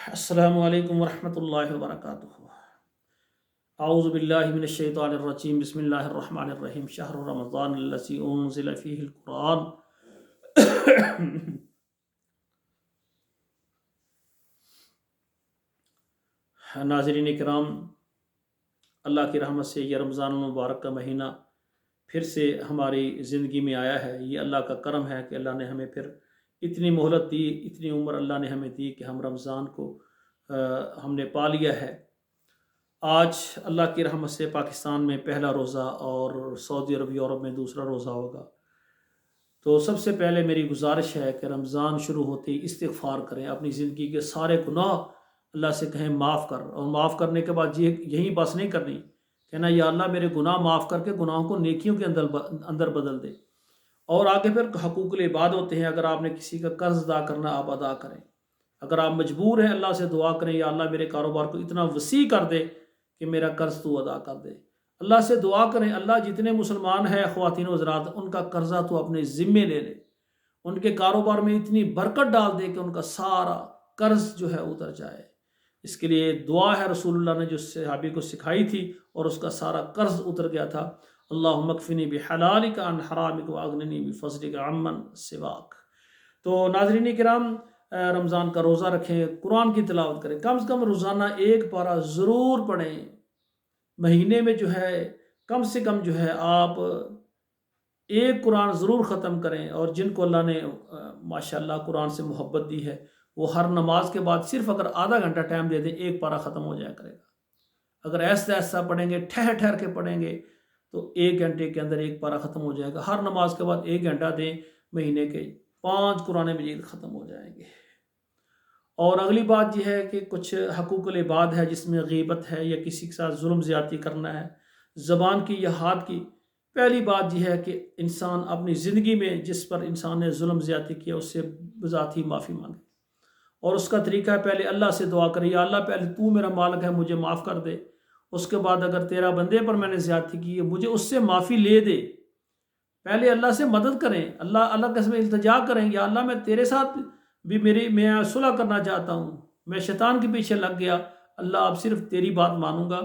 السلام علیکم ورحمۃ اللہ وبرکاتہ۔ اعوذ باللہ من الشیطان الرجیم، بسم اللہ الرحمن الرحیم۔ شہر رمضان الذی انزل فیہ القرآن۔ ناظرین کرام، اللہ کی رحمت سے یہ رمضان المبارک کا مہینہ پھر سے ہماری زندگی میں آیا ہے۔ یہ اللہ کا کرم ہے کہ اللہ نے ہمیں پھر اتنی مہلت دی، اتنی عمر اللہ نے ہمیں دی کہ ہم رمضان کو ہم نے پا لیا ہے۔ آج اللہ کی رحمت سے پاکستان میں پہلا روزہ اور سعودی عرب یورپ میں دوسرا روزہ ہوگا۔ تو سب سے پہلے میری گزارش ہے کہ رمضان شروع ہوتے ہی استغفار کریں، اپنی زندگی کے سارے گناہ اللہ سے کہیں معاف کر، اور معاف کرنے کے بعد یہی بس نہیں کرنی، کہنا یا اللہ میرے گناہ معاف کر کے گناہوں کو نیکیوں کے اندر بدل دے۔ اور آگے پھر حقوق العباد ہوتے ہیں، اگر آپ نے کسی کا قرض ادا کرنا آپ ادا کریں۔ اگر آپ مجبور ہیں اللہ سے دعا کریں یا اللہ میرے کاروبار کو اتنا وسیع کر دے کہ میرا قرض تو ادا کر دے۔ اللہ سے دعا کریں اللہ جتنے مسلمان ہیں خواتین و حضرات، ان کا قرضہ تو اپنے ذمے لے لے، ان کے کاروبار میں اتنی برکت ڈال دے کہ ان کا سارا قرض جو ہے اتر جائے۔ اس کے لیے دعا ہے رسول اللہ نے جو صحابی کو سکھائی تھی، اور اس کا سارا قرض اتر گیا تھا، اللہم اکفنی بحلالک عن حرامک واغننی بفضلک عمن سواک۔ تو ناظرین کرام، رمضان کا روزہ رکھیں، قرآن کی تلاوت کریں، کم سے کم روزانہ ایک پارہ ضرور پڑھیں۔ مہینے میں جو ہے کم سے کم جو ہے آپ ایک قرآن ضرور ختم کریں، اور جن کو اللہ نے ماشاءاللہ قرآن سے محبت دی ہے وہ ہر نماز کے بعد صرف اگر آدھا گھنٹہ ٹائم دے دیں ایک پارہ ختم ہو جایا کرے گا۔ اگر ایسا ایسا پڑھیں گے، ٹھہر ٹھہر کے پڑھیں گے، تو ایک گھنٹے کے اندر ایک پارہ ختم ہو جائے گا۔ ہر نماز کے بعد ایک گھنٹہ دیں، مہینے کے 5 قرآن مجید ختم ہو جائیں گے۔ اور اگلی بات یہ ہے کہ کچھ حقوق العباد ہے جس میں غیبت ہے یا کسی کے ساتھ ظلم زیادتی کرنا ہے، زبان کی یا ہاتھ کی۔ پہلی بات یہ ہے کہ انسان اپنی زندگی میں جس پر انسان نے ظلم زیادتی کیا اس سے بذات ہی معافی مانگے، اور اس کا طریقہ ہے پہلے اللہ سے دعا کرے، یا اللہ پہلے تو میرا مالک ہے مجھے معاف کر دے، اس کے بعد اگر تیرا بندے پر میں نے زیادتی کی ہے مجھے اس سے معافی لے دے۔ پہلے اللہ سے مدد کریں، اللہ کے سامنے التجا کریں، یا اللہ میں تیرے ساتھ بھی میں صلح کرنا چاہتا ہوں، میں شیطان کے پیچھے لگ گیا، اللہ اب صرف تیری بات مانوں گا،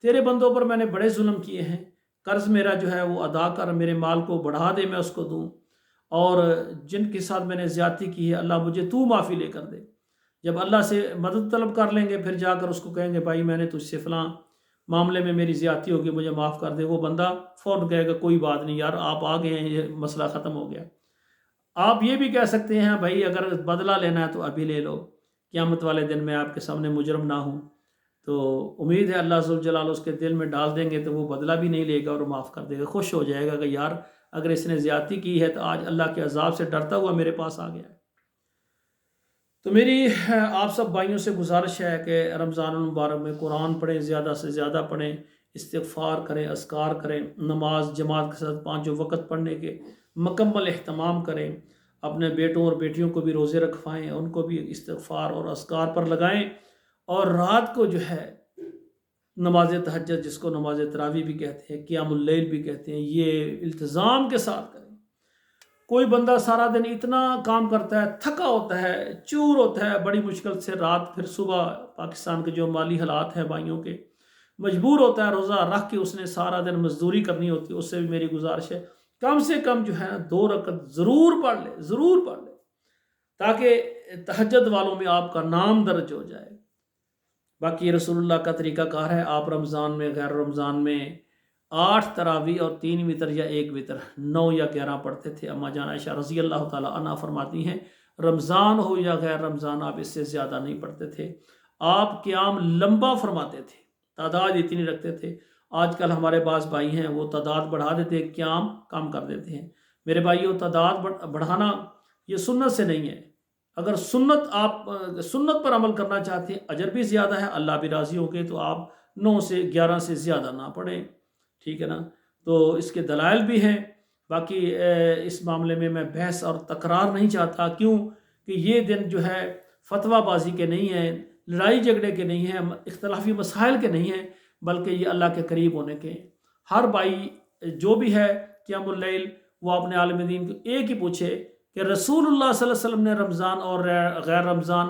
تیرے بندوں پر میں نے بڑے ظلم کیے ہیں، قرض میرا جو ہے وہ ادا کر، میرے مال کو بڑھا دے میں اس کو دوں، اور جن کے ساتھ میں نے زیادتی کی ہے اللہ مجھے تو معافی لے کر دے۔ جب اللہ سے مدد طلب کر لیں گے پھر جا کر اس کو کہیں گے بھائی میں نے تجھ سے فلاں معاملے میں میری زیادتی ہوگی مجھے معاف کر دے، وہ بندہ فوراً کہے گا کوئی بات نہیں یار آپ آ گئے ہیں، یہ مسئلہ ختم ہو گیا۔ آپ یہ بھی کہہ سکتے ہیں بھائی اگر بدلہ لینا ہے تو ابھی لے لو، قیامت والے دن میں آپ کے سامنے مجرم نہ ہوں۔ تو امید ہے اللہ ذوالجلال اس کے دل میں ڈال دیں گے تو وہ بدلہ بھی نہیں لے گا اور معاف کر دے گا، خوش ہو جائے گا کہ یار اگر اس نے زیادتی کی ہے تو آج اللہ کے عذاب سے ڈرتا ہوا میرے پاس آ گیا ہے۔ تو میری آپ سب بھائیوں سے گزارش ہے کہ رمضان المبارک میں قرآن پڑھیں، زیادہ سے زیادہ پڑھیں، استغفار کریں، اذکار کریں، نماز جماعت کے ساتھ 5 وقت پڑھنے کے مکمل اہتمام کریں، اپنے بیٹوں اور بیٹیوں کو بھی روزے رکھوائیں، ان کو بھی استغفار اور اذکار پر لگائیں، اور رات کو جو ہے نماز تہجد جس کو نماز تراویح بھی کہتے ہیں، قیام اللیل بھی کہتے ہیں، یہ التزام کے ساتھ کریں۔ کوئی بندہ سارا دن اتنا کام کرتا ہے، تھکا ہوتا ہے، چور ہوتا ہے، بڑی مشکل سے رات پھر صبح، پاکستان کے جو مالی حالات ہیں بھائیوں کے، مجبور ہوتا ہے روزہ رکھ کے اس نے سارا دن مزدوری کرنی ہوتی ہے، اس سے بھی میری گزارش ہے کم سے کم جو ہے 2 رکعت ضرور پڑھ لے، ضرور پڑھ لے، تاکہ تہجد والوں میں آپ کا نام درج ہو جائے۔ باقی رسول اللہ کا طریقہ کار ہے، آپ رمضان میں غیر رمضان میں 8 تراویح اور 3 وتر یا 1 وتر 9 یا 11 پڑھتے تھے۔ اما جان عائشہ رضی اللہ تعالیٰ عنہ فرماتی ہیں رمضان ہو یا غیر رمضان آپ اس سے زیادہ نہیں پڑھتے تھے، آپ قیام لمبا فرماتے تھے، تعداد اتنی رکھتے تھے۔ آج کل ہمارے بعض بھائی ہیں وہ تعداد بڑھا دیتے ہیں، قیام کم کر دیتے ہیں۔ میرے بھائیوں تعداد بڑھانا یہ سنت سے نہیں ہے، اگر آپ سنت پر عمل کرنا چاہتے ہیں اجر بھی زیادہ ہے، اللہ بھی راضی ہو گئے، تو آپ 9 سے 11 سے زیادہ نہ پڑھیں، ٹھیک ہے نا۔ تو اس کے دلائل بھی ہیں، باقی اس معاملے میں میں بحث اور تکرار نہیں چاہتا، کیوں کہ یہ دن جو ہے فتویٰ بازی کے نہیں ہیں، لڑائی جھگڑے کے نہیں ہیں، اختلافی مسائل کے نہیں ہیں، بلکہ یہ اللہ کے قریب ہونے کے ہیں۔ ہر بھائی جو بھی ہے قیام اللیل وہ اپنے عالم دین کو ایک ہی پوچھے کہ رسول اللہ صلی اللہ علیہ وسلم نے رمضان اور غیر رمضان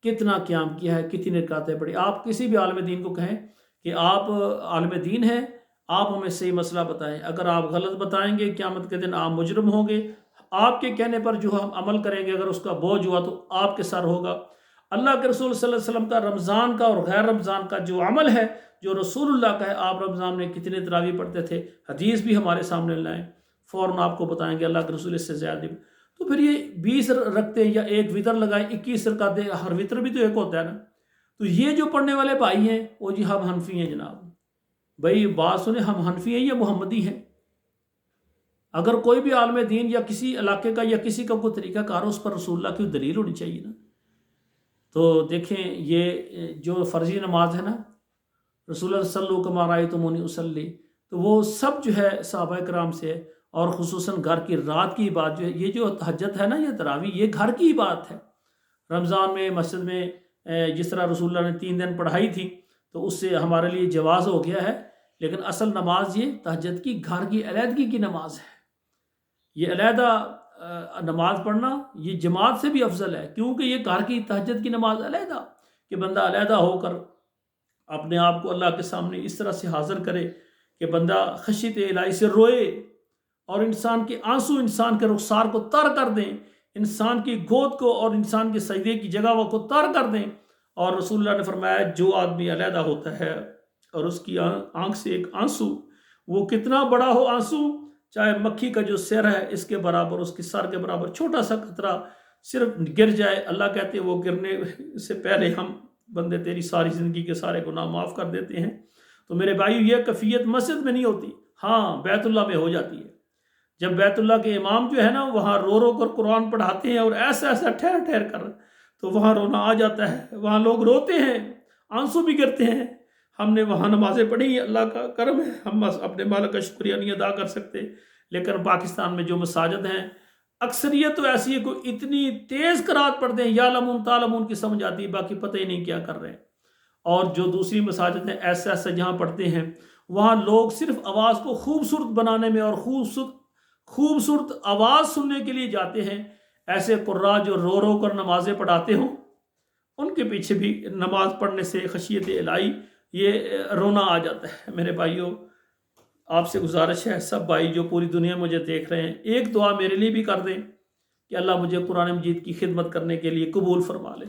کتنا قیام کیا ہے، کتنی رکعتیں پڑھی. آپ کسی بھی عالم دین کو کہیں کہ آپ عالم دین ہیں، آپ ہمیں صحیح مسئلہ بتائیں. اگر آپ غلط بتائیں گے قیامت کے دن آپ مجرم ہوں گے. آپ کے کہنے پر جو ہم عمل کریں گے اگر اس کا بوجھ ہوا تو آپ کے سر ہوگا. اللہ کے رسول صلی اللہ علیہ وسلم کا رمضان کا اور غیر رمضان کا جو عمل ہے، جو رسول اللہ کا ہے، آپ رمضان میں کتنے تراویح پڑھتے تھے، حدیث بھی ہمارے سامنے لائیں، فوراً آپ کو بتائیں گے اللہ کے رسول اس سے زیادہ نہیں. تو پھر یہ 20 رکھتے ہیں یا ایک وطر لگائیں، 21 رکعتیں، ہر وطر بھی تو ایک ہوتا ہے نا. تو یہ جو پڑھنے والے بھائی ہیں وہ جی ہم حنفی ہیں جناب. بھائی بات سنیں، ہم حنفی ہیں یا محمدی ہیں؟ اگر کوئی بھی عالم دین یا کسی علاقے کا یا کسی کا کوئی طریقہ کار ہو، اس پر رسول اللہ کی دلیل ہونی چاہیے نا. تو دیکھیں یہ جو فرضی نماز ہے نا، رسول اللہ صلی اللہ علیہ وسلم رأیتمونی اصلی، تو وہ سب جو ہے صحابہ کرام سے ہے، اور خصوصاً گھر کی رات کی بات جو ہے، یہ جو تہجد ہے نا، یہ تراویح، یہ گھر کی بات ہے. رمضان میں مسجد میں جس طرح رسول اللہ نے 3 دن پڑھائی تھی تو اس سے ہمارے لیے جواز ہو گیا ہے، لیکن اصل نماز یہ تہجد کی گھر کی علیحدگی کی نماز ہے. یہ علیحدہ نماز پڑھنا یہ جماعت سے بھی افضل ہے، کیونکہ یہ گھر کی تہجد کی نماز علیحدہ، کہ بندہ علیحدہ ہو کر اپنے آپ کو اللہ کے سامنے اس طرح سے حاضر کرے کہ بندہ خشیت الہی سے روئے، اور انسان کے آنسو انسان کے رخسار کو تر کر دیں، انسان کی گود کو اور انسان کے سجدے کی جگہ کو تر کر دیں. اور رسول اللہ نے فرمایا جو آدمی علیحدہ ہوتا ہے اور اس کی آنکھ سے ایک آنسو، وہ کتنا بڑا ہو آنسو، چاہے مکھی کا جو سر ہے اس کے برابر، اس کے سر کے برابر چھوٹا سا قطرہ صرف گر جائے، اللہ کہتے ہیں وہ گرنے سے پہلے ہم بندے تیری ساری زندگی کے سارے گناہ معاف کر دیتے ہیں. تو میرے بھائیو، یہ کیفیت مسجد میں نہیں ہوتی، ہاں بیت اللہ میں ہو جاتی ہے. جب بیت اللہ کے امام جو ہے نا وہاں رو رو کر قرآن پڑھاتے ہیں اور ایسا ایسا ٹھہر ٹھہر کر، تو وہاں رونا آ جاتا ہے، وہاں لوگ روتے ہیں، آنسو بھی گرتے ہیں. ہم نے وہاں نمازیں پڑھی، اللہ کا کرم ہے، ہم اپنے مالک کا شکریہ نہیں ادا کر سکتے. لیکن پاکستان میں جو مساجد ہیں اکثریت تو ایسی ہے، کوئی اتنی تیز قرات پڑھتے ہیں یا لمون تالمون کی سمجھ آتی ہے، باقی پتہ ہی نہیں کیا کر رہے ہیں. اور جو دوسری مساجد ہیں ایسا ایسا جہاں پڑھتے ہیں، وہاں لوگ صرف آواز کو خوبصورت بنانے میں اور خوبصورت آواز سننے کے لیے جاتے ہیں. ایسے قراء جو رو رو کر نمازیں پڑھاتے ہوں، ان کے پیچھے بھی نماز پڑھنے سے خشیت الہی یہ رونا آ جاتا ہے. میرے بھائیوں، آپ سے گزارش ہے، سب بھائی جو پوری دنیا مجھے دیکھ رہے ہیں، ایک دعا میرے لیے بھی کر دیں کہ اللہ مجھے قرآن مجید کی خدمت کرنے کے لیے قبول فرما لے.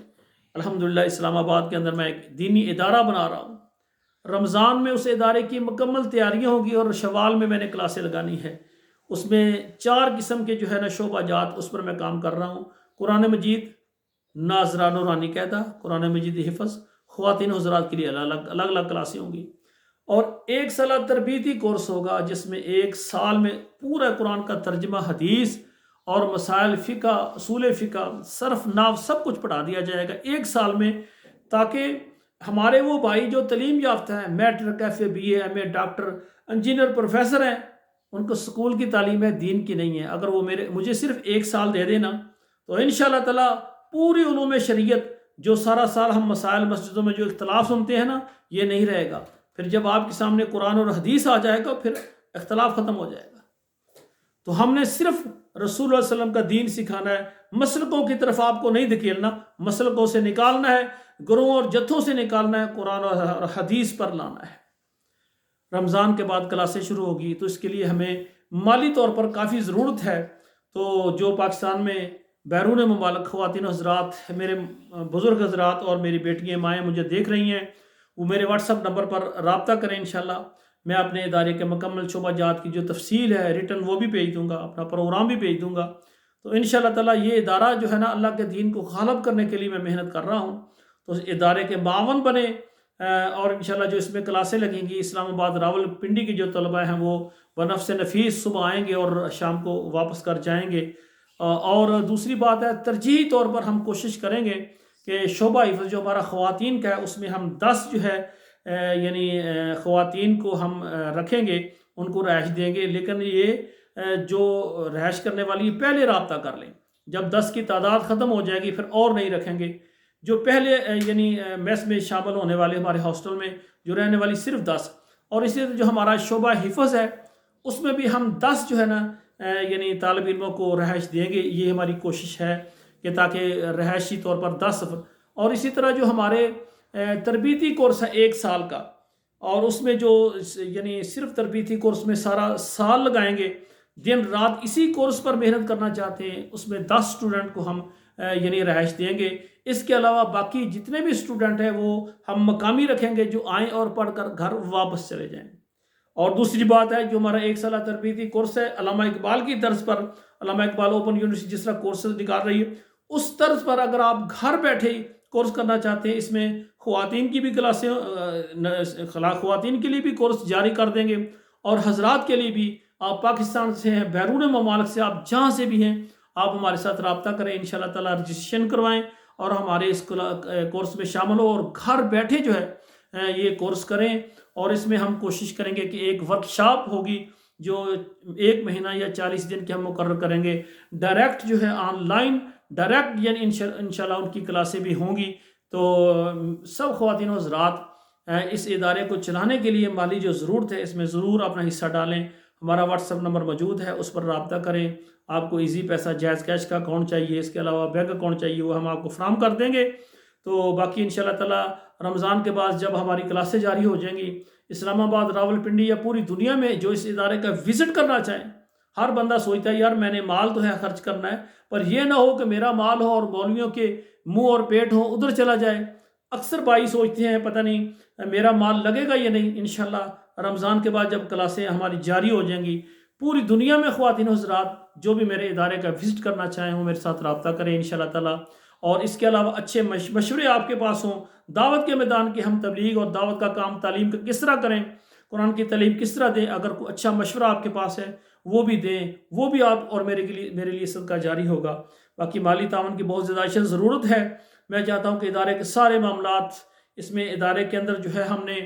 الحمدللہ اسلام آباد کے اندر میں ایک دینی ادارہ بنا رہا ہوں. رمضان میں اس ادارے کی مکمل تیاریاں ہوں گی، اور شوال میں نے کلاسیں لگانی ہے. اس میں 4 قسم کے جو ہے نا شعبہ جات، اس پر میں کام کر رہا ہوں. قرآن مجید ناظرہ نورانی قاعدہ، قرآن مجید حفظ، خواتین حضرات کے لیے الگ الگ کلاسیں ہوں گی، اور 1 سالہ تربیتی کورس ہوگا جس میں 1 سال میں پورا قرآن کا ترجمہ، حدیث اور مسائل فقہ، اصول فقہ، صرف نحو سب کچھ پڑھا دیا جائے گا 1 سال میں، تاکہ ہمارے وہ بھائی جو تعلیم یافتہ ہیں، matric, F A, B A, M A, doctor, engineer, professor ہیں، ان کو سکول کی تعلیم ہے، دین کی نہیں ہے. اگر وہ مجھے صرف 1 سال دے دینا تو انشاءاللہ تعالی پوری علوم شریعت، جو سارا سال ہم مسائل مسجدوں میں جو اختلاف سنتے ہیں نا، یہ نہیں رہے گا. پھر جب آپ کے سامنے قرآن اور حدیث آ جائے گا پھر اختلاف ختم ہو جائے گا. تو ہم نے صرف رسول اللہ صلی اللہ علیہ وسلم کا دین سکھانا ہے، مسلکوں کی طرف آپ کو نہیں دھکیلنا، مسلکوں سے نکالنا ہے، گروہوں اور جتھوں سے نکالنا ہے، قرآن اور حدیث پر لانا ہے. رمضان کے بعد کلاسیں شروع ہوگی، تو اس کے لیے ہمیں مالی طور پر کافی ضرورت ہے. تو جو پاکستان میں بیرون ممالک خواتین حضرات، میرے بزرگ حضرات اور میری بیٹیاں مائیں مجھے دیکھ رہی ہیں، وہ میرے واٹس اپ نمبر پر رابطہ کریں. انشاءاللہ میں اپنے ادارے کے مکمل شعبہ جات کی جو تفصیل ہے ریٹن وہ بھی بھیج دوں گا، اپنا پروگرام بھی بھیج دوں گا. تو انشاءاللہ تعالی یہ ادارہ جو ہے نا، اللہ کے دین کو غالب کرنے کے لیے میں محنت کر رہا ہوں. تو اس ادارے کے معاون بنے، اور انشاءاللہ جو اس میں کلاسیں لگیں گی، اسلام آباد راول پنڈی کی جو طلباء ہیں وہ بنفس نفیس صبح آئیں گے اور شام کو واپس کر جائیں گے. اور دوسری بات ہے، ترجیحی طور پر ہم کوشش کریں گے کہ شعبہ حفظ جو ہمارا خواتین کا ہے، اس میں ہم 10 جو ہے یعنی خواتین کو ہم رکھیں گے، ان کو رہائش دیں گے. لیکن یہ جو رہائش کرنے والی پہلے رابطہ کر لیں، جب 10 کی تعداد ختم ہو جائے گی پھر اور نہیں رکھیں گے. جو پہلے یعنی میس میں شامل ہونے والے، ہمارے ہاسٹل میں جو رہنے والی صرف 10، اور اسی طرح جو ہمارا شعبہ حفظ ہے اس میں بھی ہم 10 جو ہے نا یعنی طالب علموں کو رہائش دیں گے. یہ ہماری کوشش ہے کہ تاکہ رہائشی طور پر 10، اور اسی طرح جو ہمارے تربیتی کورس ہے 1 سال کا، اور اس میں جو یعنی صرف تربیتی کورس میں سارا سال لگائیں گے، دن رات اسی کورس پر محنت کرنا چاہتے ہیں، اس میں 10 اسٹوڈنٹ کو ہم یعنی رہائش دیں گے۔ اس کے علاوہ باقی جتنے بھی اسٹوڈنٹ ہیں وہ ہم مقامی رکھیں گے، جو آئیں اور پڑھ کر گھر واپس چلے جائیں۔ اور دوسری بات ہے، جو ہمارا 1 سالہ تربیتی کورس ہے علامہ اقبال کی طرز پر، علامہ اقبال اوپن یونیورسٹی جس طرح کورسز نکال رہی ہے، اس طرز پر اگر آپ گھر بیٹھے ہی کورس کرنا چاہتے ہیں، اس میں خواتین کی بھی کلاسیں، خواتین کے لیے بھی کورس جاری کر دیں گے، اور حضرات کے لیے بھی، آپ پاکستان سے ہیں، بیرون ممالک سے، آپ جہاں سے بھی ہیں، آپ ہمارے ساتھ رابطہ کریں، انشاءاللہ تعالیٰ رجسٹریشن کروائیں اور ہمارے اس کورس میں شامل ہو، اور گھر بیٹھے جو ہے یہ کورس کریں۔ اور اس میں ہم کوشش کریں گے کہ ایک ورکشاپ ہوگی جو 1 مہینہ یا 40 دن کے ہم مقرر کریں گے، ڈائریکٹ جو ہے آن لائن ڈائریکٹ، یعنی انشاءاللہ ان کی کلاسیں بھی ہوں گی۔ تو سب خواتین و حضرات اس ادارے کو چلانے کے لیے مالی جو ضرورت ہے، اس میں ضرور اپنا حصہ ڈالیں۔ ہمارا واٹس ایپ نمبر موجود ہے، اس پر رابطہ کریں۔ آپ کو ایزی پیسہ، جائز کیش کا اکاؤنٹ چاہیے، اس کے علاوہ بینک اکاؤنٹ چاہیے، وہ ہم آپ کو فراہم کر دیں گے۔ تو باقی انشاءاللہ تعالیٰ رمضان کے بعد جب ہماری کلاسیں جاری ہو جائیں گی، اسلام آباد، راولپنڈی یا پوری دنیا میں جو اس ادارے کا وزٹ کرنا چاہیں، ہر بندہ سوچتا ہے یار میں نے مال تو ہے خرچ کرنا ہے، پر یہ نہ ہو کہ میرا مال ہو اور مولویوں کے منہ اور پیٹ ہو ادھر چلا جائے۔ اکثر بھائی سوچتے ہیں پتہ نہیں میرا مال لگے گا یا نہیں۔ انشاءاللہ رمضان کے بعد جب کلاسیں ہماری جاری ہو جائیں گی، پوری دنیا میں خواتین و حضرات جو بھی میرے ادارے کا وزٹ کرنا چاہیں وہ میرے ساتھ رابطہ کریں انشاءاللہ تعالیٰ۔ اور اس کے علاوہ اچھے مشورے آپ کے پاس ہوں، دعوت کے میدان کے ہم تبلیغ اور دعوت کا کام، تعلیم کا کس طرح کریں، قرآن کی تعلیم کس طرح دیں، اگر کوئی اچھا مشورہ آپ کے پاس ہے وہ بھی دیں، وہ بھی آپ اور میرے لیے صدقہ جاری ہوگا۔ باقی مالی تعاون کی بہت زیادہ ضرورت ہے۔ میں چاہتا ہوں کہ ادارے کے سارے معاملات، اس میں ادارے کے اندر جو ہے ہم نے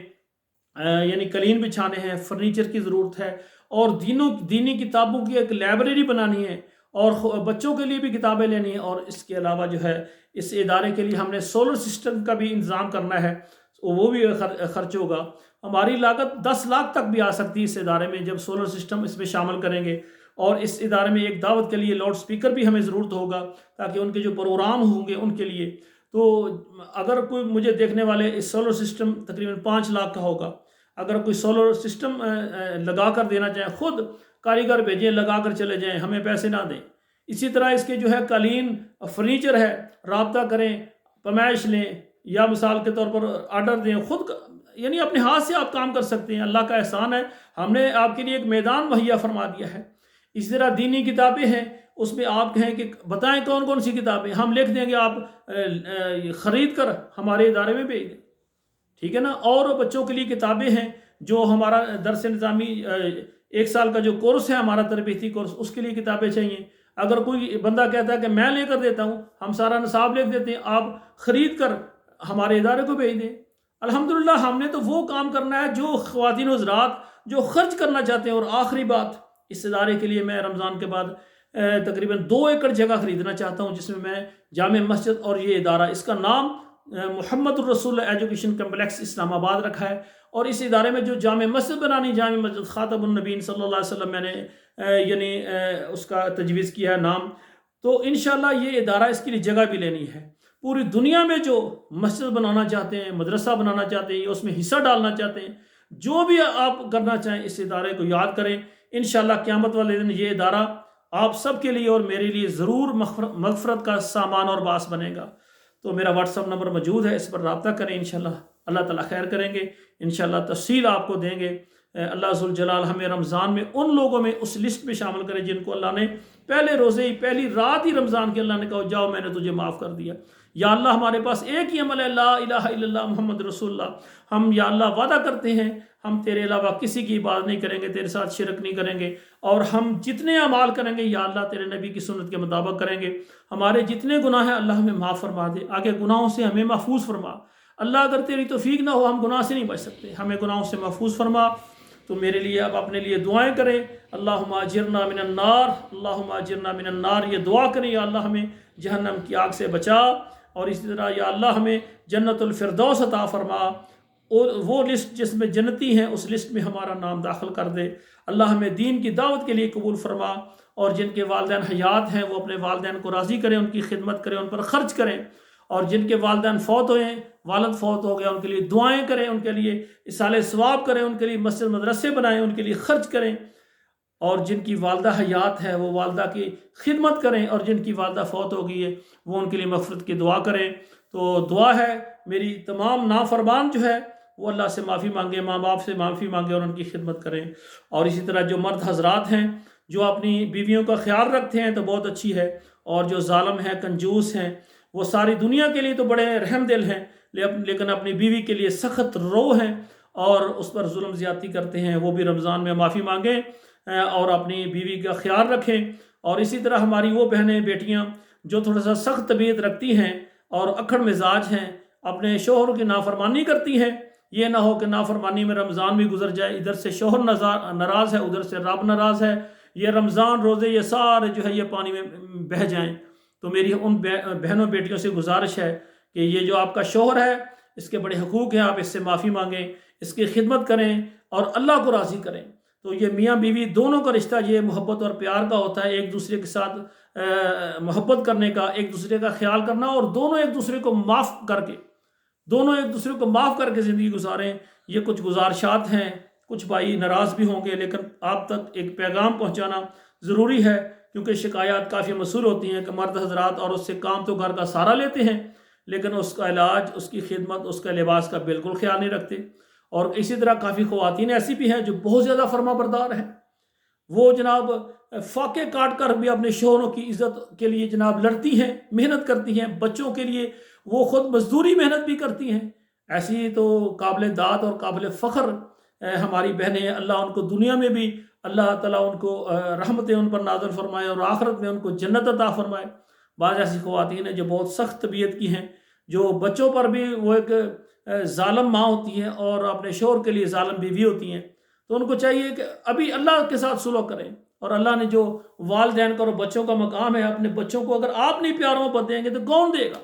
یعنی قلین بچھانے ہیں، فرنیچر کی ضرورت ہے، اور دینی کتابوں کی ایک لائبریری بنانی ہے، اور بچوں کے لیے بھی کتابیں لینی ہیں، اور اس کے علاوہ جو ہے اس ادارے کے لیے ہم نے سولر سسٹم کا بھی انتظام کرنا ہے، وہ بھی خرچ ہوگا۔ ہماری لاگت 10 لاکھ تک بھی آ سکتی ہے اس ادارے میں، جب سولر سسٹم اس میں شامل کریں گے۔ اور اس ادارے میں ایک دعوت کے لیے لاؤڈ سپیکر بھی ہمیں ضرورت ہوگا، تاکہ ان کے جو پروگرام ہوں گے ان کے لیے، تو اگر کوئی مجھے دیکھنے والے، اس سولر سسٹم تقریباً 5 لاکھ کا ہوگا، اگر کوئی سولر سسٹم لگا کر دینا چاہیں، خود کاریگر بھیجیں، لگا کر چلے جائیں، ہمیں پیسے نہ دیں۔ اسی طرح اس کے جو ہے قالین، فرنیچر ہے، رابطہ کریں، پیمائش لیں، یا مثال کے طور پر آرڈر دیں، خود یعنی اپنے ہاتھ سے آپ کام کر سکتے ہیں۔ اللہ کا احسان ہے، ہم نے آپ کے لیے ایک میدان مہیا فرما دیا ہے۔ اسی طرح دینی کتابیں ہیں، اس میں آپ کہیں کہ بتائیں کون کون سی کتابیں، ہم لکھ دیں گے، آپ خرید کر ہمارے ادارے میں بھیج دیں، ٹھیک ہے نا۔ اور بچوں کے لیے کتابیں ہیں، جو ہمارا درس نظامی 1 سال کا جو کورس ہے ہمارا تربیتی کورس، اس کے لیے کتابیں چاہیے۔ اگر کوئی بندہ کہتا ہے کہ میں لے کر دیتا ہوں، ہم سارا نصاب لکھ دیتے ہیں، آپ خرید کر ہمارے ادارے کو بھیج دیں۔ الحمدللہ ہم نے تو وہ کام کرنا ہے جو خواتین و حضرات جو خرچ کرنا چاہتے ہیں۔ اور آخری بات، اس ادارے کے لیے میں رمضان کے بعد تقریباً 2 ایکڑ جگہ خریدنا چاہتا ہوں، جس میں جامع مسجد اور یہ ادارہ، اس کا نام محمد الرسول ایجوکیشن کمپلیکس اسلام آباد رکھا ہے۔ اور اس ادارے میں جو جامع مسجد بنانی، جامع مسجد خاتم النبیین صلی اللہ علیہ وسلم، میں نے یعنی اس کا تجویز کیا ہے نام، تو انشاءاللہ یہ ادارہ اس کے لیے جگہ بھی لینی ہے۔ پوری دنیا میں جو مسجد بنانا چاہتے ہیں، مدرسہ بنانا چاہتے ہیں، اس میں حصہ ڈالنا چاہتے ہیں، جو بھی آپ کرنا چاہیں، اس ادارے کو یاد کریں۔ انشاءاللہ قیامت والے دن یہ ادارہ آپ سب کے لیے اور میرے لیے ضرور مغفرت کا سامان اور باعث بنے گا۔ تو میرا واٹس ایپ نمبر موجود ہے، اس پر رابطہ کریں، انشاءاللہ اللہ تعالیٰ خیر کریں گے، انشاءاللہ تفصیل آپ کو دیں گے۔ اللہ ذوالجلال ہمیں رمضان میں ان لوگوں میں اس لسٹ میں شامل کرے جن کو اللہ نے پہلے روزے ہی، پہلی رات ہی رمضان کے اللہ نے کہا جاؤ میں نے تجھے معاف کر دیا۔ یا اللہ ہمارے پاس ایک ہی عمل ہے، لا الہ الا اللہ محمد رسول اللہ۔ ہم یا اللہ وعدہ کرتے ہیں ہم تیرے علاوہ کسی کی عبادت نہیں کریں گے، تیرے ساتھ شرک نہیں کریں گے، اور ہم جتنے اعمال کریں گے یا اللہ تیرے نبی کی سنت کے مطابق کریں گے۔ ہمارے جتنے گناہ ہیں اللہ ہمیں معاف فرما دے، آگے گناہوں سے ہمیں محفوظ فرما۔ اللہ اگر تیری توفیق نہ ہو ہم گناہ سے نہیں بچ سکتے، ہمیں گناہوں سے محفوظ فرما۔ تو میرے لیے اب اپنے لیے دعائیں کریں، اللہم اجرنا من النار، اللہم اجرنا من النار، یہ دعا کریں یا اللہ ہمیں جہنم کی آگ سے بچا، اور اسی طرح یا اللہ ہمیں جنت الفردوس عطا فرما، اور وہ لسٹ جس میں جنتی ہیں اس لسٹ میں ہمارا نام داخل کر دے۔ اللہ ہمیں دین کی دعوت کے لیے قبول فرما، اور جن کے والدین حیات ہیں وہ اپنے والدین کو راضی کریں، ان کی خدمت کریں، ان پر خرچ کریں، اور جن کے والدین فوت ہوئے ہیں، والد فوت ہو گیا، ان کے لیے دعائیں کریں، ان کے لیے اصالہ ثواب کریں، ان کے لیے مسجد مدرسے بنائیں، ان کے لیے خرچ کریں، اور جن کی والدہ حیات ہے وہ والدہ کی خدمت کریں، اور جن کی والدہ فوت ہو گئی ہے وہ ان کے لیے مغفرت کی دعا کریں۔ تو دعا ہے میری تمام نافرمان جو ہے وہ اللہ سے معافی مانگے، ماں باپ سے معافی مانگے اور ان کی خدمت کریں۔ اور اسی طرح جو مرد حضرات ہیں جو اپنی بیویوں کا خیال رکھتے ہیں تو بہت اچھی ہے، اور جو ظالم ہیں، کنجوس ہیں، وہ ساری دنیا کے لیے تو بڑے رحم دل ہیں، لیکن اپنی بیوی کے لیے سخت رو ہیں اور اس پر ظلم زیادتی کرتے ہیں، وہ بھی رمضان میں معافی مانگیں اور اپنی بیوی کا خیال رکھیں۔ اور اسی طرح ہماری وہ بہنیں بیٹیاں جو تھوڑا سا سخت طبیعت رکھتی ہیں اور اکھڑ مزاج ہیں، اپنے شوہر کی نافرمانی کرتی ہیں، یہ نہ ہو کہ نافرمانی میں رمضان بھی گزر جائے، ادھر سے شوہر ناراض ہے، ادھر سے رب ناراض ہے، یہ رمضان روزے یہ سارے جو ہے یہ پانی میں بہہ جائیں۔ تو میری ان بہنوں بیٹیوں سے گزارش ہے کہ یہ جو آپ کا شوہر ہے اس کے بڑے حقوق ہیں، آپ اس سے معافی مانگیں، اس کی خدمت کریں اور اللہ کو راضی کریں۔ تو یہ میاں بیوی دونوں کا رشتہ یہ محبت اور پیار کا ہوتا ہے، ایک دوسرے کے ساتھ محبت کرنے کا، ایک دوسرے کا خیال کرنا، اور دونوں ایک دوسرے کو معاف کر کے زندگی گزاریں۔ یہ کچھ گزارشات ہیں، کچھ بھائی ناراض بھی ہوں گے، لیکن آپ تک ایک پیغام پہنچانا ضروری ہے، کیونکہ شکایات کافی موصول ہوتی ہیں کہ مرد حضرات اور اس سے کام تو گھر کا سارا لیتے ہیں، لیکن اس کا علاج، اس کی خدمت، اس کا لباس کا بالکل خیال نہیں رکھتے۔ اور اسی طرح کافی خواتین ایسی بھی ہیں جو بہت زیادہ فرما بردار ہیں، وہ جناب فاقے کاٹ کر بھی اپنے شوہروں کی عزت کے لیے جناب لڑتی ہیں، محنت کرتی ہیں، بچوں کے لیے وہ خود مزدوری محنت بھی کرتی ہیں۔ ایسی تو قابل داد اور قابل فخر ہماری بہنیں، اللہ ان کو دنیا میں بھی اللہ تعالیٰ ان کو رحمتیں ان پر نازل فرمائے اور آخرت میں ان کو جنت عطا فرمائے۔ بعض ایسی خواتین ہیں جو بہت سخت طبیعت کی ہیں، جو بچوں پر بھی وہ ایک ظالم ماں ہوتی ہیں اور اپنے شوہر کے لیے ظالم بیوی ہوتی ہیں، تو ان کو چاہیے کہ ابھی اللہ کے ساتھ سلوک کریں، اور اللہ نے جو والدین کا اور بچوں کا مقام ہے، اپنے بچوں کو اگر آپ نہیں پیار محبت دیں گے تو کون دے گا؟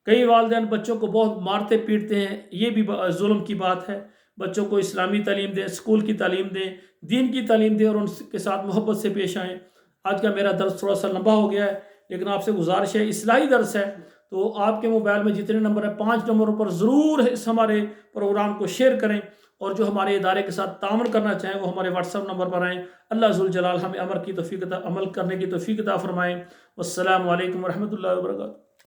کئی والدین بچوں کو بہت مارتے پیٹتے ہیں، یہ بھی ظلم کی بات ہے۔ بچوں کو اسلامی تعلیم دیں، اسکول کی تعلیم دیں، دین کی تعلیم دیں، اور ان کے ساتھ محبت سے پیش آئیں۔ آج کا میرا درس تھوڑا سا لمبا ہو گیا ہے، لیکن آپ سے گزارش ہے، اصلاحی درس ہے، تو آپ کے موبائل میں جتنے نمبر ہیں 5 نمبروں پر ضرور اس ہمارے پروگرام کو شیئر کریں، اور جو ہمارے ادارے کے ساتھ تعاون کرنا چاہیں وہ ہمارے واٹس ایپ نمبر پر آئیں۔ اللہ ذوالجلال ہمیں عمل کرنے کی توفیق عطا فرمائیں۔ والسلام علیکم ورحمۃ اللہ وبرکاتہ۔